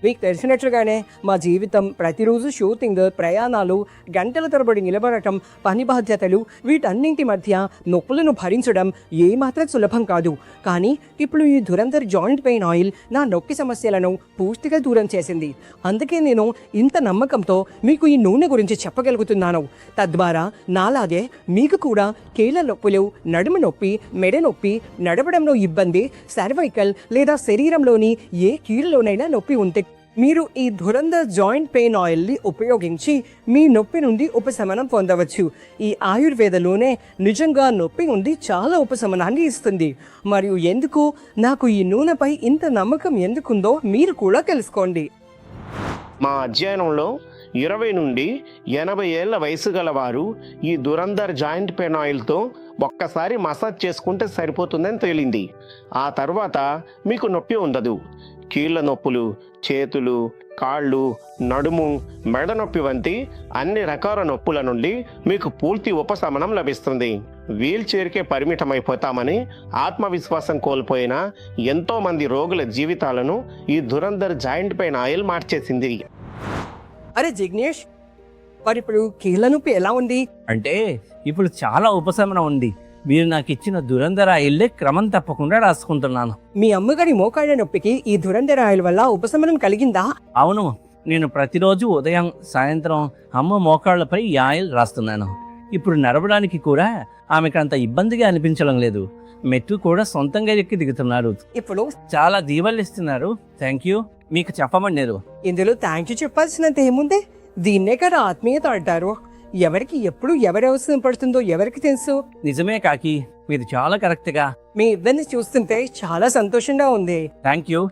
మీకు తెలిసినట్లుగానే మా జీవితం ప్రతిరోజు షూటింగ్, ప్రయాణాలు, గంటల తరబడి నిలబడటం, పని బాధ్యతలు, వీటన్నింటి మధ్య నొప్పులను భరించడం ఏమాత్రం సులభం కాదు. కానీ ఇప్పుడు ఈ ధురంధర్ జాయింట్ పెయిన్ ఆయిల్ నా నొప్పి సమస్యలను పూర్తిగా దూరం చేసింది. అందుకే నేను ఇంత నమ్మకంతో మీకు ఈ నూనె గురించి చెప్పగలుగుతున్నాను. తద్వారా నాలాగే మీకు కూడా కీళ్ళ నొప్పులు, నడుము నొప్పి, మెడ నొప్పి, నడవడంలో ఇబ్బంది, సర్వైకల్ లేదా శరీరంలోని ఏ కీళ్ళలోనైనా నొప్పి ఉంటే మీరు ఈ ధురంధర్ జాయింట్ పెయిన్ ఆయిల్ని ఉపయోగించి మీ నొప్పి నుండి ఉపశమనం పొందవచ్చు. ఈ ఆయుర్వేదలోనే నిజంగా నొప్పి నుండి చాలా ఉపశమనాన్ని ఇస్తుంది. మరియు ఎందుకు నాకు ఈ నూనెపై ఇంత నమ్మకం ఎందుకుందో మీరు కూడా తెలుసుకోండి. మా అధ్యయనంలో 20 నుండి 80 ఏళ్ల వయసు గల వారు ఈ ధురంధర్ జాయింట్ పెయిన్ ఆయిల్తో ఒక్కసారి మసాజ్ చేసుకుంటే సరిపోతుందని తేలింది. ఆ తర్వాత మీకు నొప్పి ఉండదు. కీళ్ళ నొప్పులు, చేతులు, కాళ్ళు, నడుము, మెడ నొప్పి వంటి అన్ని రకాల నొప్పుల నుండి మీకు పూర్తి ఉపశమనం లభిస్తుంది. వీల్ చైర్కే పరిమితమైపోతామని ఆత్మవిశ్వాసం కోల్పోయిన ఎంతోమంది రోగుల జీవితాలను ఈ ధురంధర్ జాయింట్ పెయిన్ ఆయిల్ మార్చేసింది. అరే జిగ్నేష్, మరి ఇప్పుడు కీళ్ళ నొప్పి ఎలా ఉంది? అంటే ఇప్పుడు చాలా ఉపశమనం ఉంది. మీరు నాకు ఇచ్చిన ధురంధర్ ఆయిల్లే క్రమం తప్పకుండా రాసుకుంటున్నాను. మీ అమ్మగారి మోకాళ్ళ నొప్పికి ఈ ధురంధర్ ఆయిల్ వల్ల ఉపశమనం కలిగిందా? అవును, నేను ప్రతిరోజు ఉదయం సాయంత్రం అమ్మ మోకాళ్లపై ఈ ఆయిల్ రాస్తున్నాను. ఇప్పుడు నడవడానికి కూడా ఆమెకు అంత ఇబ్బందిగా అనిపించడం లేదు. మెట్టు కూడా సొంతంగా ఎక్కి దిగుతున్నారు. ఇప్పుడు చాలా దీవెలిస్తున్నారు. Thank you. మీకు చెప్పమన్నారు. ఇందులో థ్యాంక్ యూ చెప్పాల్సినంత ఏముంది? దీన్నే కదా ఆత్మీయత అంటారు. ఎవరికి ఎప్పుడు ఎవరి అవసరం పడుతుందో ఎవరికి తెలుసు. నిజమే కాకి, మీరు చాలా కరెక్ట్గా. మీ ఇద్దరిని చూస్తుంటే చాలా సంతోషంగా ఉంది. Thank you.